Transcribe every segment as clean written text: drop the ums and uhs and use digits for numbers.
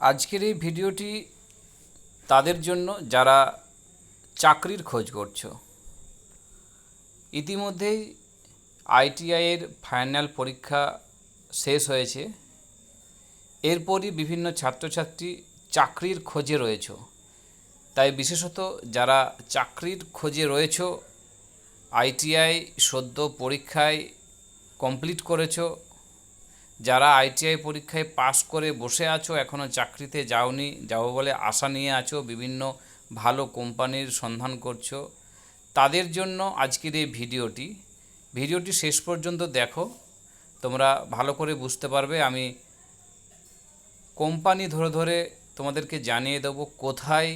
আজকের এই ভিডিওটি তাদের জন্য যারা চাকরির খোঁজ করছো। ইতিমধ্যেই আইটিআইয়ের ফাইনাল পরীক্ষা শেষ হয়েছে। এরপরই বিভিন্ন ছাত্রছাত্রী চাকরির খোঁজে রয়েছো। তাই বিশেষত যারা চাকরির খোঁজে রয়েছো, আইটিআই সদ্য পরীক্ষায় কমপ্লিট করেছো, যারা আইটিআই পরীক্ষায় পাশ করে বসে আছো, এখনও চাকরিতে যাওনি, যাবো বলে আশা নিয়ে আছো, বিভিন্ন ভালো কোম্পানির সন্ধান করছো, তাদের জন্য আজকের এই ভিডিওটি শেষ পর্যন্ত দেখো। তোমরা ভালো করে বুঝতে পারবে। আমি কোম্পানি ধরে ধরে তোমাদেরকে জানিয়ে দেবো কোথায়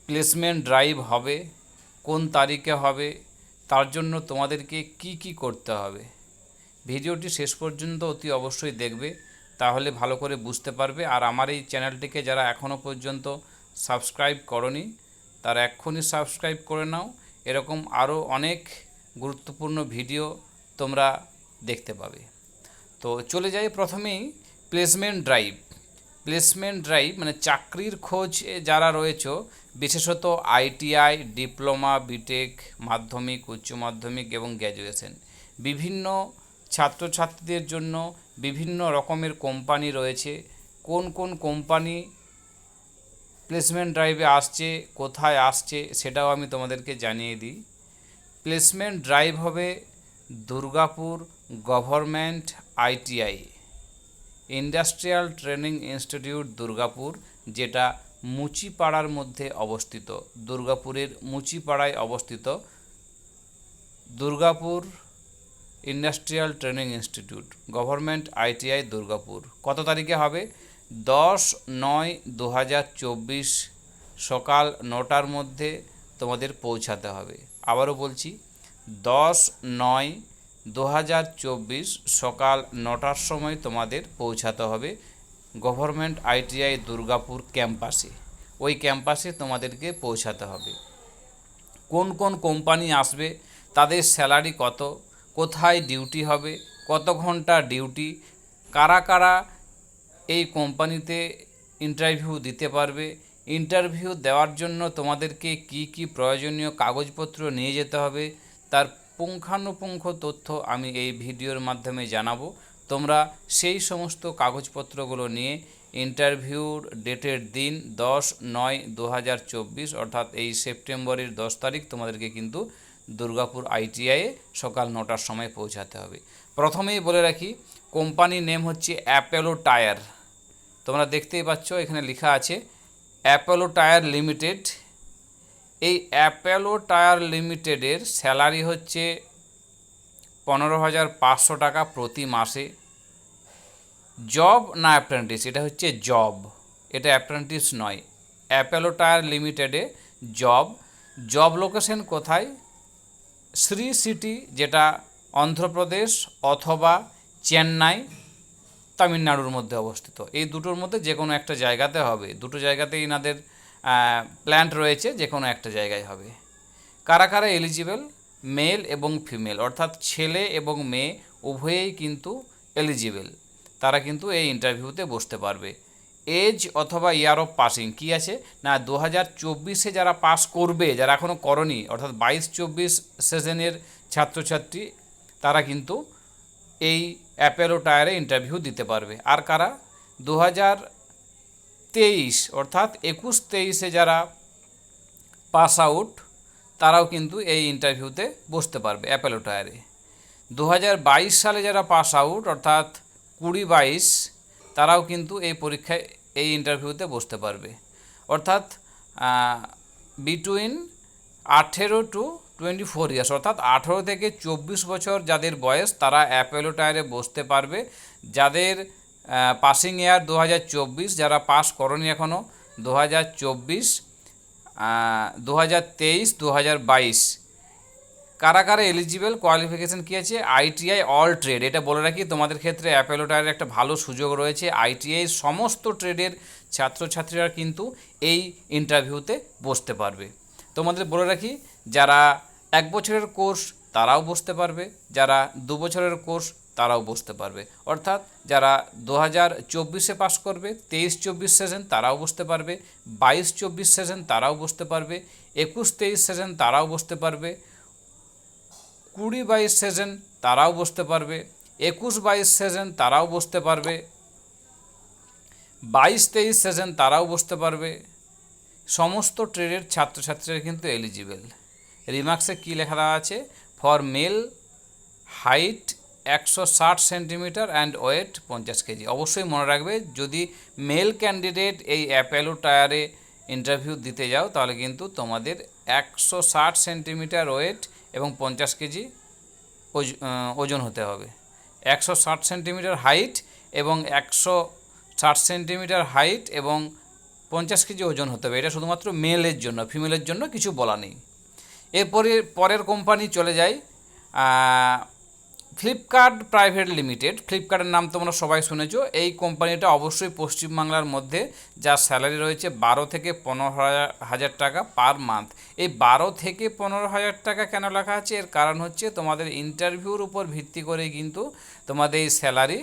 প্লেসমেন্ট ড্রাইভ হবে, কোন তারিখে হবে, তার জন্য তোমাদেরকে কি করতে হবে। ভিডিওটি শেষ পর্যন্ত অতি অবশ্যই দেখবে, তাহলে ভালো করে বুঝতে পারবে। আর আমার এই চ্যানেলটিকে যারা এখনও পর্যন্ত সাবস্ক্রাইব করনি, তারা এক্ষুনি সাবস্ক্রাইব করে নাও। এরকম আরও অনেক গুরুত্বপূর্ণ ভিডিও তোমরা দেখতে পাবে। তো চলে যাই প্রথমেই প্লেসমেন্ট ড্রাইভ মানে চাকরির খোঁজ যারা রয়েছে, বিশেষত আইটিআই, ডিপ্লোমা, বিটেক, মাধ্যমিক, উচ্চ মাধ্যমিক এবং গ্র্যাজুয়েশন, বিভিন্ন ছাত্রছাত্রীদের জন্য বিভিন্ন রকমের কোম্পানি রয়েছে। কোন কোন কোম্পানি প্লেসমেন্ট ড্রাইভে আসছে, কোথায় আসছে, সেটাও আমি তোমাদেরকে জানিয়ে দিই। প্লেসমেন্ট ড্রাইভ হবে Durgapur government ITI, industrial training institute Durgapur, যেটা মুচিপাড়ার মধ্যে অবস্থিত। দুর্গাপুরের মুচিপাড়ায় অবস্থিত Durgapur industrial training institute, government ITI Durgapur. কত তারিখে হবে? 10/9/2024 সকাল 9টার মধ্যে তোমাদের পৌঁছাতে হবে। আবারও বলছি, 10/9/2024 সকাল 9টার সময় তোমাদের পৌঁছাতে হবে গভর্নমেন্ট আইটিআই দুর্গাপুর ক্যাম্পাসে। ওই ক্যাম্পাসে তোমাদেরকে পৌঁছাতে হবে। কোন কোন কোম্পানি আসবে, তাদের স্যালারি কত, কোথায় ডিউটি হবে, কত ঘন্টা ডিউটি, কারা কারা এই কোম্পানিতে ইন্টারভিউ দিতে পারবে, ইন্টারভিউ দেওয়ার জন্য তোমাদেরকে কি প্রয়োজনীয় কাগজপত্র নিয়ে যেতে হবে, তার পুঙ্খানুপুঙ্খ তথ্য আমি এই ভিডিওর মাধ্যমে জানাবো। তোমরা সেই সমস্ত কাগজপত্রগুলো নিয়ে ইন্টারভিউর ডেটের দিন 10/9/2024 অর্থাৎ এই সেপ্টেম্বরের 10 তারিখ তোমাদেরকে কিন্তু দুর্গাপুর আইটিআইয়ে সকাল 9টার সময় পৌঁছাতে হবে। প্রথমেই বলে রাখি, কোম্পানির নেম হচ্ছে অ্যাপোলো টায়ার। তোমরা দেখতেই পাচ্ছ এখানে লেখা আছে অ্যাপোলো টায়ার লিমিটেড। এই অ্যাপোলো টায়ার লিমিটেডের স্যালারি হচ্ছে 15,500 টাকা প্রতি মাসে। জব না অ্যাপ্রেন্টিস? এটা হচ্ছে জব, এটা অ্যাপ্রেন্টিস নয়। অ্যাপোলো টায়ার লিমিটেডে জব লোকেশন কোথায়? শ্রী সিটি, যেটা অন্ধ্রপ্রদেশ, অথবা চেন্নাই, তামিলনাড়ুর মধ্যে অবস্থিত। এই দুটোর মধ্যে যে কোনো একটা জায়গাতে হবে। দুটো জায়গাতেই এনাদের প্ল্যান্ট রয়েছে, যে কোনো একটা জায়গায় হবে। কারা কারা এলিজিবল? মেল এবং ফিমেল, অর্থাৎ ছেলে এবং মেয়ে উভয়েই কিন্তু এলিজিবল। তারা কিন্তু এই ইন্টারভিউতে বসতে পারবে। এজ অথবা ইয়ার অফ পাসিং কী আছে না, 2024-এ যারা পাস করবে, যারা এখনও করনি, অর্থাৎ 22-24 সেশনের ছাত্রছাত্রী, তারা কিন্তু এই অ্যাপোলো টায়ারে ইন্টারভিউ দিতে পারবে। আর কারা 2023 অর্থাৎ 21-23-এ যারা পাস আউট, তারাও কিন্তু এই ইন্টারভিউতে বসতে পারবে অ্যাপোলো টায়ারে। 2022 সালে যারা পাস আউট অর্থাৎ 20-22, তারাও কিন্তু এই পরীক্ষায় এই ইন্টারভিউতে বসতে পারবে। অর্থাৎ বিটুইন 18 to 24 ইয়ার্স, অর্থাৎ 18 থেকে 24 বছর যাদের বয়স, তারা অ্যাপোলো টায়ারে বসতে পারবে। যাদের পাসিং ইয়ার 2024, যারা পাস করনি এখনও 2024, 2023, 2022, কারা কারা এলিজিবল? কোয়ালিফিকেশান কী আছে? ITI all trade. এটা বলে রাখি, তোমাদের ক্ষেত্রে অ্যাপোলো টায়ারের একটা ভালো সুযোগ রয়েছে। আইটিআই সমস্ত ট্রেডের ছাত্রছাত্রীরা কিন্তু এই ইন্টারভিউতে বসতে পারবে। তোমাদের বলে রাখি, যারা 1 বছরের কোর্স তারাও বসতে পারবে, যারা 2 বছরের কোর্স তারাও বসতে পারবে। অর্থাৎ যারা 2024-এ পাস করবে, 23-24 সেশন তারাও বসতে পারবে, 22-24 সেশন তারাও বসতে পারবে, 21-23 সেশন তারাও বসতে পারবে, 20-22 সেশন তারাও বসতে পারবে, 21-22 সেশন তারাও বসতে পারবে, 22-23 সেশন তারাও বসতে পারবে। সমস্ত ট্রেডের ছাত্রছাত্রীরা কিন্তু এলিজিবল। রিমার্কসে কী লেখা দেওয়া আছে? For male height 160 centimetre and weight 50 KG. অবশ্যই মনে রাখবে, যদি মেল ক্যান্ডিডেট এই অ্যাপোলো টায়ারে ইন্টারভিউ দিতে যাও তাহলে কিন্তু তোমাদের 160 সেন্টিমিটার ওয়েট এবং 50 কেজি ওজন হতে হবে। 160 সেন্টিমিটার হাইট এবং 160 সেন্টিমিটার হাইট এবং 50 কেজি ওজন হতে হবে। এটা শুধুমাত্র মেলের জন্য, ফিমেলের জন্য কিছু বলা নেই। এরপরে পরের কোম্পানি চলে যায় ফ্লিপকার্ট প্রাইভেট লিমিটেড। ফ্লিপকার্টের নাম তোমরা সবাই শুনেছো। এই কোম্পানিটা অবশ্যই পশ্চিমবাংলার মধ্যে, যার স্যালারি রয়েছে 12 থেকে 15,000 টাকা পার মান্থ। এই 12 থেকে 15,000 টাকা কেন লেখা আছে? এর কারণ হচ্ছে তোমাদের ইন্টারভিউর উপর ভিত্তি করে কিন্তু তোমাদের এই স্যালারি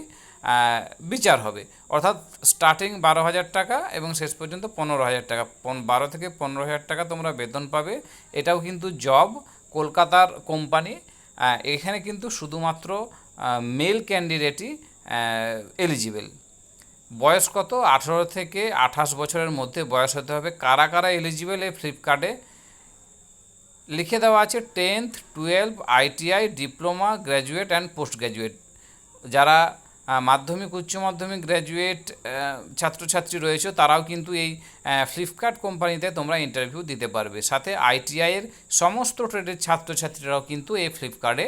বিচার হবে। অর্থাৎ স্টার্টিং 12,000 টাকা এবং শেষ পর্যন্ত 15,000 টাকা, 12 থেকে 15,000 টাকা তোমরা বেতন পাবে। এটাও কিন্তু জব, কলকাতার কোম্পানি। এখানে কিন্তু শুধুমাত্র মেল ক্যান্ডিডেটই এলিজিবল। বয়স কত? 18 থেকে 28 বছরের মধ্যে বয়স হতে হবে। কারা কারা এলিজিবল এই ফ্লিপকার্টে লিখে দেওয়া আছে? 10th, 12 ITI, diploma, graduate and post graduate. যারা মাধ্যমিক, উচ্চ মাধ্যমিক, গ্র্যাজুয়েট ছাত্রছাত্রী রয়েছে তারাও কিন্তু এই ফ্লিপকার্ট কোম্পানিতে তোমরা ইন্টারভিউ দিতে পারবে। সাথে ITI-এর সমস্ত ট্রেডের ছাত্রছাত্রীরাও কিন্তু এই ফ্লিপকার্টে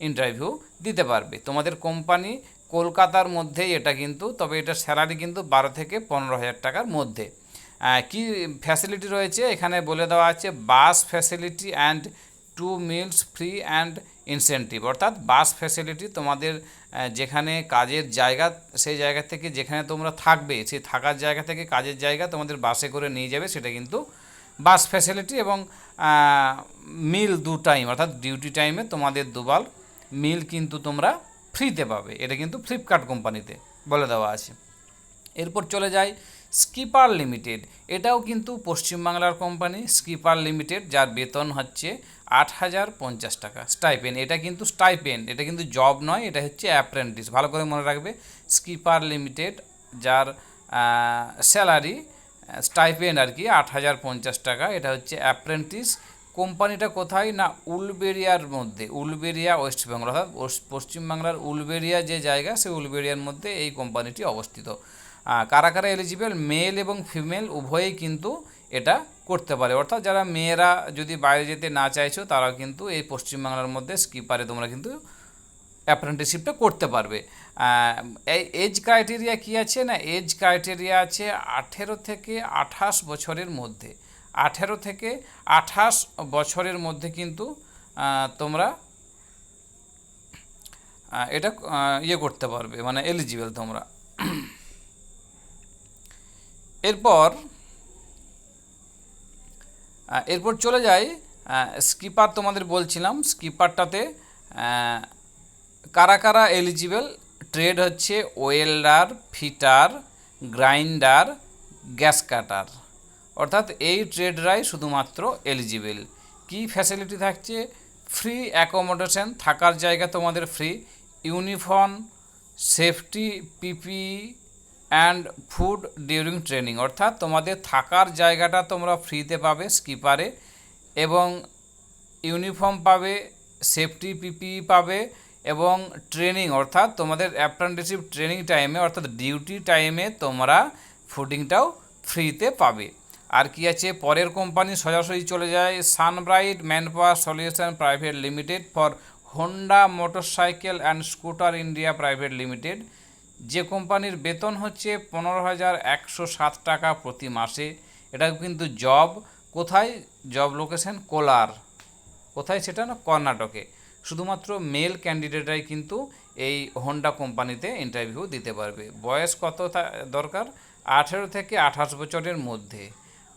ইন্টারভিউ দিতে পারবে। তোমাদের কোম্পানি কলকাতার মধ্যেই এটা কিন্তু, তবে এটা স্যালারি কিন্তু 12 থেকে 15,000 টাকার মধ্যে। কি ফ্যাসিলিটি রয়েছে এখানে বলে দেওয়া আছে? Bus facility and 2 meals free and incentive. অর্থাৎ বাস ফ্যাসিলিটি, তোমাদের যেখানে কাজের জায়গা সেই জায়গা থেকে যেখানে তোমরা থাকবে সেই থাকার জায়গা থেকে কাজের জায়গা তোমাদের বাসে করে নিয়ে যাবে, সেটা কিন্তু বাস ফ্যাসিলিটি। এবং মিল 2 টাইম, অর্থাৎ ডিউটি টাইমে তোমাদের 2 বার মিল কিন্তু তোমরা ফ্রিতে পাবে। এটা কিন্তু ফ্লিপকার্ট কোম্পানিতে বলে দেওয়া আছে। এরপর চলে যায় স্কিপার লিমিটেড। এটাও কিন্তু পশ্চিমবাংলার কোম্পানি, স্কিপার লিমিটেড, যার বেতন হচ্ছে 8,050 টাকা স্টাইপেন্ড। এটা কিন্তু স্টাইপেন্ড, এটা কিন্তু জব নয়, এটা হচ্ছে অ্যাপ্রেন্টিস। ভালো করে মনে রাখবে, স্কিপার লিমিটেড যার স্যালারি স্টাইপেন্ড আর কি 8,050 টাকা, এটা হচ্ছে অ্যাপ্রেন্টিস। কোম্পানিটা কোথায়? না উলবেরিয়ার মধ্যে, উলবেরিয়া, ওয়েস্ট বেঙ্গল। অর্থাৎ পশ্চিমবাংলার উলবেরিয়া যে জায়গা, সেই উলবেরিয়ার মধ্যে এই কোম্পানিটি অবস্থিত। কারা কারা এলিজিবল? মেল এবং ফিমেল উভয়েই কিন্তু এটা করতে পারে। অর্থাৎ যারা মেয়েরা যদি বাইরে যেতে না চাইছো তারাও কিন্তু এই পশ্চিমবাংলার মধ্যে স্কিপারে তোমরা কিন্তু অ্যাপ্রেন্টিসশিপটা করতে পারবে। এই এজ ক্রাইটেরিয়া কী আছে? না এজ ক্রাইটেরিয়া আছে 18 থেকে 28 বছরের মধ্যে। 18 থেকে 28 বছরের মধ্যে কিন্তু তোমরা এটা করতে পারবে, মানে এলিজিবল তোমরা। এরপর চলে যাই স্কিপার। তোমাদের বলছিলাম স্কিপারটাতে কারা কারা এলিজিবল। ট্রেড হচ্ছে welder, fitter, grinder, gas cutter. অর্থাৎ এই ট্রেডরাই শুধুমাত্র এলিজিবল। কি ফ্যাসিলিটি থাকছে? ফ্রি অ্যাকোমোডেশন, থাকার জায়গা তোমাদের free, uniform, safety, PPE and food during training. অর্থাৎ তোমাদের থাকার জায়গাটা তোমরা ফ্রিতে পাবে স্কিপারে, এবং ইউনিফর্ম পাবে, সেফটি পিপিই পাবে, এবং ট্রেনিং অর্থাৎ তোমাদের অ্যাপ্রেন্টিসশিপ ট্রেনিং টাইমে অর্থাৎ ডিউটি টাইমে তোমরা ফুডিংটাও ফ্রিতে পাবে। আর কি আছে? পরের কোম্পানি সোজাসুজি চলে যায় Sunbright manpower solution private limited for Honda motorcycle and scooter India private limited, যে কোম্পানির বেতন হচ্ছে 15,107 টাকা প্রতি মাসে। এটা কিন্তু জব। কোথায় জব লোকেশন? কোলার। কোথায় সেটা? না কর্ণাটকে। শুধুমাত্র মেল ক্যান্ডিডেটরাই কিন্তু এই হোন্ডা কোম্পানিতে ইন্টারভিউ দিতে পারবে। বয়স কত দরকার? 18 থেকে 28 বছরের মধ্যে।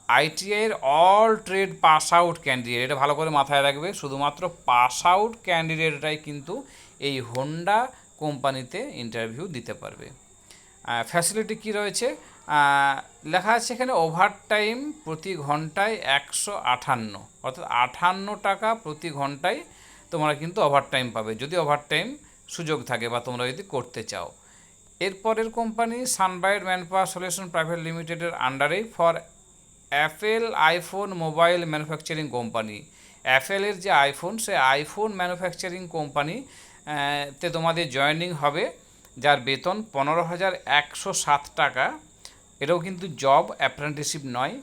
ITI-এর all trade pass out candidate, এটা ভালো করে মাথায় রাখবে, শুধুমাত্র পাস আউট ক্যান্ডিডেটরাই কিন্তু এই হোন্ডা কোম্পানিতে ইন্টারভিউ দিতে পারবে। ফ্যাসিলিটি কী রয়েছে, লেখা আছে এখানে ওভারটাইম প্রতি ঘন্টায় 158, অর্থাৎ 58 টাকা প্রতি ঘন্টায় তোমরা কিন্তু ওভারটাইম পাবে, যদি ওভারটাইম সুযোগ থাকে বা তোমরা যদি করতে চাও। এরপরের company Sunbright manpower solution private লিমিটেডের আন্ডারে for Apple iPhone mobile manufacturing company. অ্যাপেলের যে আইফোন, সে আইফোন ম্যানুফ্যাকচারিং কোম্পানি তে তোমাদের জয়েনিং হবে, যার বেতন 15,107 টাকা। এটাও কিন্তু জব, অ্যাপ্রেন্টিসশিপ নয়।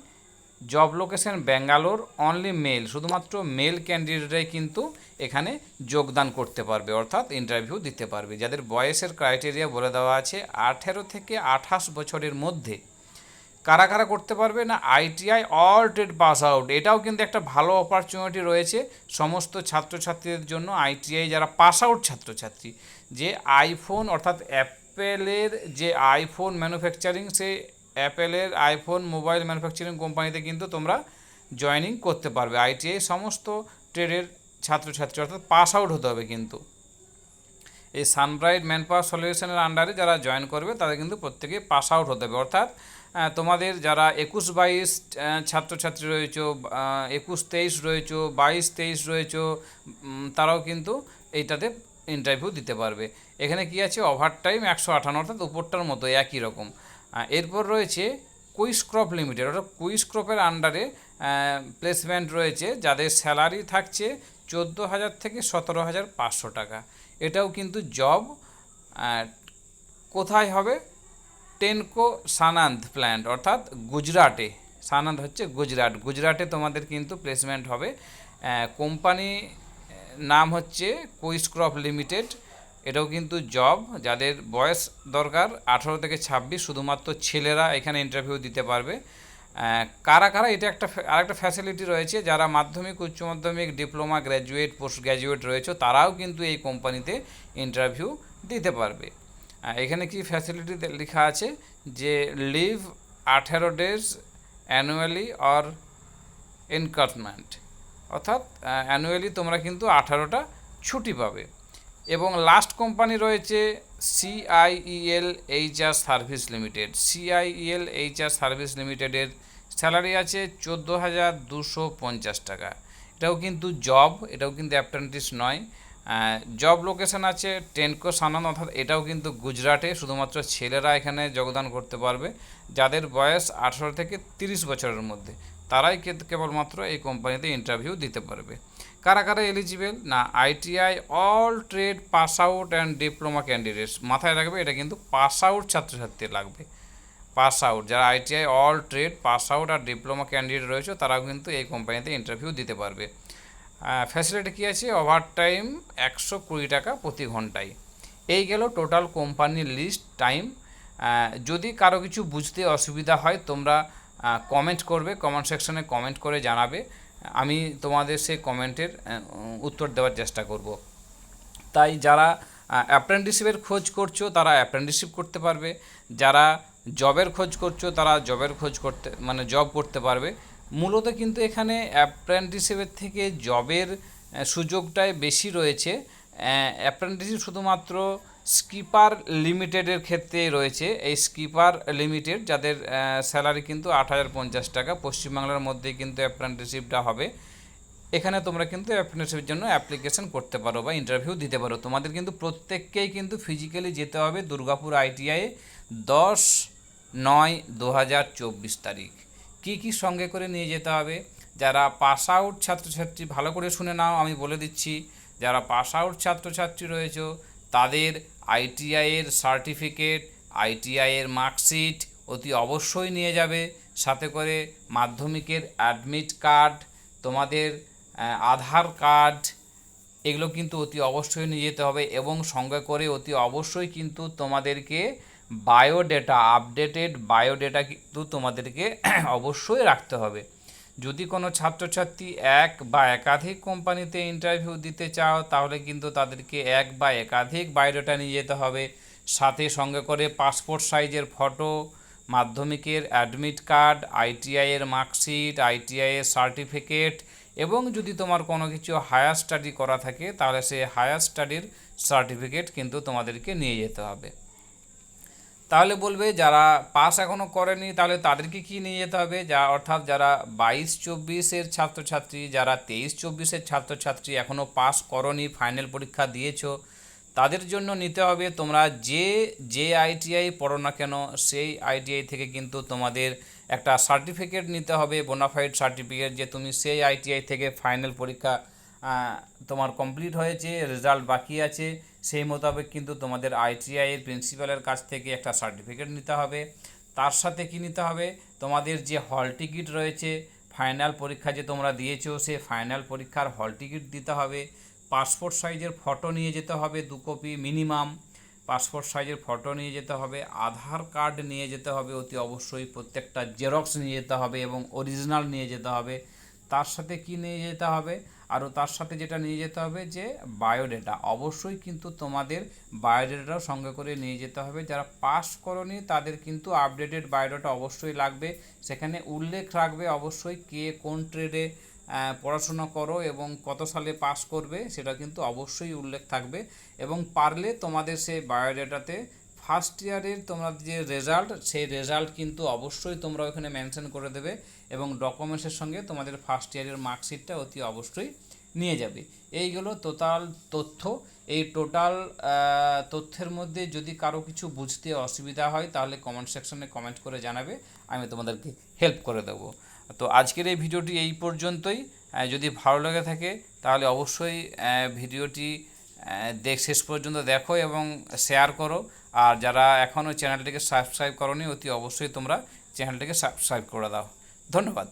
Job location Bangalore, only mail, শুধুমাত্র মেল ক্যান্ডিডেটরাই কিন্তু এখানে যোগদান করতে পারবে, অর্থাৎ ইন্টারভিউ দিতে পারবে। যাদের বয়সের ক্রাইটেরিয়া বলে দেওয়া আছে 18 থেকে 28 বছরের মধ্যে। কারা কারা করতে পারবে না, ITI all trade pass out. এটাও কিন্তু একটা ভালো অপরচুনিটি রয়েছে সমস্ত ছাত্রছাত্রীদের জন্য। আইটিআই যারা পাস আউট ছাত্রছাত্রী, যে আইফোন অর্থাৎ অ্যাপেলের যে আইফোন ম্যানুফ্যাকচারিং, সে অ্যাপেলের আইফোন মোবাইল ম্যানুফ্যাকচারিং কোম্পানিতে কিন্তু তোমরা জয়েনিং করতে পারবে। আইটিআই সমস্ত ট্রেডের ছাত্রছাত্রী, অর্থাৎ পাস আউট হতে হবে কিন্তু। এই সানব্রাইট ম্যানপাওয়ার সলিউশনের আন্ডারে যারা জয়েন করবে তাদের কিন্তু প্রত্যেকে পাস আউট হতে হবে, অর্থাৎ তোমাদের যারা 21-22 ছাত্রছাত্রী রয়েছে, 21-23 রয়েছে, 22-23 রয়েছে, তারাও কিন্তু এইটাতে ইন্টারভিউ দিতে পারবে। এখানে কি আছে, ওভারটাইম 158, অর্থাৎ উপরটার মতো একই রকম। এরপর রয়েছে কুইসক্রপ লিমিটেড, অর্থাৎ কুইসক্রপের আন্ডারে প্লেসমেন্ট রয়েছে, যাদের স্যালারি থাকছে 14,000 থেকে 17,500 টাকা। এটাও কিন্তু জব। কোথায় হবে, টেনকো সানান্দ প্ল্যান্ট, অর্থাৎ গুজরাটে। সানান্দ হচ্ছে গুজরাটে তোমাদের কিন্তু প্লেসমেন্ট হবে। কোম্পানি নাম হচ্ছে কুইসক্রপ লিমিটেড। এটাও কিন্তু জব, যাদের বয়স দরকার 18 থেকে 26, শুধুমাত্র ছেলেরা এখানে ইন্টারভিউ দিতে পারবে। কারা কারা, এটা আরেকটা ফ্যাসিলিটি রয়েছে, যারা মাধ্যমিক, উচ্চ মাধ্যমিক, ডিপ্লোমা, গ্র্যাজুয়েট, পোস্ট গ্র্যাজুয়েট রয়েছে, তারাও কিন্তু এই কোম্পানিতে ইন্টারভিউ দিতে পারবে। এখানে কি ফ্যাসিলিটি লেখা আছে যে লিভ 18 ডেজ অ্যানুয়ালি অর এনকারমেন্ট, অর্থাৎ অ্যানুয়ালি তোমরা কিন্তু 18টা ছুটি পাবে। এবং লাস্ট কোম্পানি রয়েছে CIEL HR service limited. CIEL HR service লিমিটেডের স্যালারি আছে 14,250 টাকা। এটাও কিন্তু জব, এটাও কিন্তু অ্যাপ্রেন্টিস নয়। জব লোকেশন আছে টেনকো সানান, অর্থাৎ এটাও কিন্তু গুজরাটে। শুধুমাত্র ছেলেরা এখানে যোগদান করতে পারবে, যাদের বয়স 18 থেকে 30 বছরের মধ্যে, তারাই কেবলমাত্র এই কোম্পানিতে ইন্টারভিউ দিতে পারবে। কারা কারা এলিজিবেল না, ITI all trade pass out and diploma candidates. মাথায় রাখবে, এটা কিন্তু পাস আউট ছাত্রছাত্রী লাগবে, পাস আউট। যারা ITI all trade pass out আর ডিপ্লোমা ক্যান্ডিডেট রয়েছে, তারাও কিন্তু এই কোম্পানিতে ইন্টারভিউ দিতে পারবে। ফ্যাসিলিটি কী আছে, ওভারটাইম 120 টাকা প্রতি ঘন্টায়। এই গেল টোটাল কোম্পানির লিস্ট, টাইম। যদি কারো কিছু বুঝতে অসুবিধা হয়, তোমরা কমেন্ট করবে, কমেন্ট সেকশনে কমেন্ট করে জানাবে, আমি তোমাদের সেই কমেন্টের উত্তর দেওয়ার চেষ্টা করব। তাই যারা অ্যাপ্রেন্টিসশিপের খোঁজ করছো, তারা অ্যাপ্রেন্টিসশিপ করতে পারবে। যারা জবের খোঁজ করছো, তারা জবের খোঁজ করতে জব করতে পারবে। মূলত কিন্তু এখানে অ্যাপ্রেন্টিসশিপের থেকে জবের সুযোগটাই বেশি রয়েছে। অ্যাপ্রেন্টিসশিপ শুধুমাত্র স্কিপার লিমিটেডের ক্ষেত্রে রয়েছে। এই স্কিপার লিমিটেড, যাদের স্যালারি কিন্তু 8,050 টাকা, পশ্চিমবাংলার মধ্যেই কিন্তু অ্যাপ্রেন্টিসশিপটা হবে। এখানে তোমরা কিন্তু অ্যাপ্রেন্টিসশিপের জন্য অ্যাপ্লিকেশন করতে পারো বা ইন্টারভিউ দিতে পারো। তোমাদের কিন্তু প্রত্যেককেই কিন্তু ফিজিক্যালি যেতে হবে দুর্গাপুর আইটিআইয়ে 10/9/2024 তারিখ। কি কি সঙ্গে করে নিয়ে যেতে হবে, যারা পাস আউট ছাত্রছাত্রী, ভালো করে শুনে নাও, আমি বলে দিচ্ছি। যারা পাস আউট ছাত্রছাত্রী রয়েছে, তাদের আইটিআইয়ের সার্টিফিকেট, আইটিআইয়ের মার্কশিট অতি অবশ্যই নিয়ে যাবে। সাথে করে মাধ্যমিকের অ্যাডমিট কার্ড, তোমাদের আধার কার্ড, এগুলো কিন্তু অতি অবশ্যই নিয়ে যেতে হবে। এবং সঙ্গে করে অতি অবশ্যই কিন্তু তোমাদেরকে বায়োডেটা, আপডেটেড বায়োডেটা কিন্তু তোমাদেরকে অবশ্যই রাখতে হবে। যদি কোনো ছাত্রছাত্রী এক বা একাধিক কোম্পানিতে ইন্টারভিউ দিতে চাও, তাহলে কিন্তু তাদেরকে এক বা একাধিক বায়োডেটা নিয়ে যেতে হবে। সাথে সঙ্গে করে পাসপোর্ট সাইজের ফটো, মাধ্যমিকের অ্যাডমিট কার্ড, আইটিআইয়ের মার্কশিট, আইটিআইয়ের সার্টিফিকেট, এবং যদি তোমার কোনো কিছু হায়ার স্টাডি করা থাকে তাহলে সেই হায়ার স্টাডির সার্টিফিকেট কিন্তু তোমাদেরকে নিয়ে যেতে হবে। তাহলে বলবে যারা পাস এখনও করেনি তাহলে তাদেরকে কি নিয়ে যেতে হবে, অর্থাৎ যারা 22-24-এর ছাত্রছাত্রী, যারা 23-24-এর ছাত্রছাত্রী এখনও পাস করনি, ফাইনাল পরীক্ষা দিয়েছো, তাদের জন্য নিতে হবে তোমরা যে আইটিআই পড়ো না কেন সেই আইটিআই থেকে কিন্তু তোমাদের একটা সার্টিফিকেট নিতে হবে, বোনাফাইড সার্টিফিকেট, যে তুমি সেই আইটিআই থেকে ফাইনাল পরীক্ষা তোমার কমপ্লিট হয়েছে, রেজাল্ট বাকি আছে, সেই মোতাবেক কিন্তু তোমাদের আইটিআইয়ের প্রিন্সিপালের কাছ থেকে একটা সার্টিফিকেট নিতে হবে। তার সাথে কি নিতে হবে, তোমাদের যে হল টিকিট রয়েছে, ফাইনাল পরীক্ষা যে তোমরা দিয়েছো সেই ফাইনাল পরীক্ষার হল টিকিট দিতে হবে। পাসপোর্ট সাইজের ফটো নিয়ে যেতে হবে 2 কপি মিনিমাম, পাসপোর্ট সাইজের ফটো নিয়ে যেতে হবে, আধার কার্ড নিয়ে যেতে হবে অতি অবশ্যই, প্রত্যেকটা জেরক্স নিয়ে যেতে হবে এবং অরিজিনাল নিয়ে যেতে হবে। তার সাথে কি নিয়ে যেতে হবে, আরও তার সাথে যেটা নিয়ে যেতে হবে যে বায়োডেটা, অবশ্যই কিন্তু তোমাদের বায়োডেটাও সঙ্গে করে নিয়ে যেতে হবে। যারা পাস করনি তাদের কিন্তু আপডেটেড বায়োডাটা অবশ্যই লাগবে, সেখানে উল্লেখ রাখবে অবশ্যই কে কোন ট্রেডে পড়াশোনা করো এবং কত সালে পাস করবে, সেটা কিন্তু অবশ্যই উল্লেখ থাকবে। এবং পারলে তোমাদের সেই বায়োডাটাতে ফার্স্ট ইয়ারের তোমরা যে রেজাল্ট, সেই রেজাল্ট কিন্তু অবশ্যই তোমরা ওখানে মেনশন করে দেবে এবং ডকুমেন্টসের সঙ্গে তোমাদের ফার্স্ট ইয়ারের মার্কশিটটা অতি অবশ্যই নিয়ে যাবে। এইগুলো টোটাল তথ্য। এই টোটাল তথ্যের মধ্যে যদি কারো কিছু বুঝতে অসুবিধা হয় তাহলে কমেন্ট সেকশনে কমেন্ট করে জানাবে, আমি তোমাদেরকে হেল্প করে দেবো। তো আজকের এই ভিডিওটি এই পর্যন্তই। যদি ভালো লেগে থাকে তাহলে অবশ্যই ভিডিওটি শেষ পর্যন্ত দেখো এবং শেয়ার করো। আর যারা এখনও চ্যানেলটিকে সাবস্ক্রাইব করোনি অতি অবশ্যই তোমরা চ্যানেলটিকে সাবস্ক্রাইব করে দাও। ধন্যবাদ।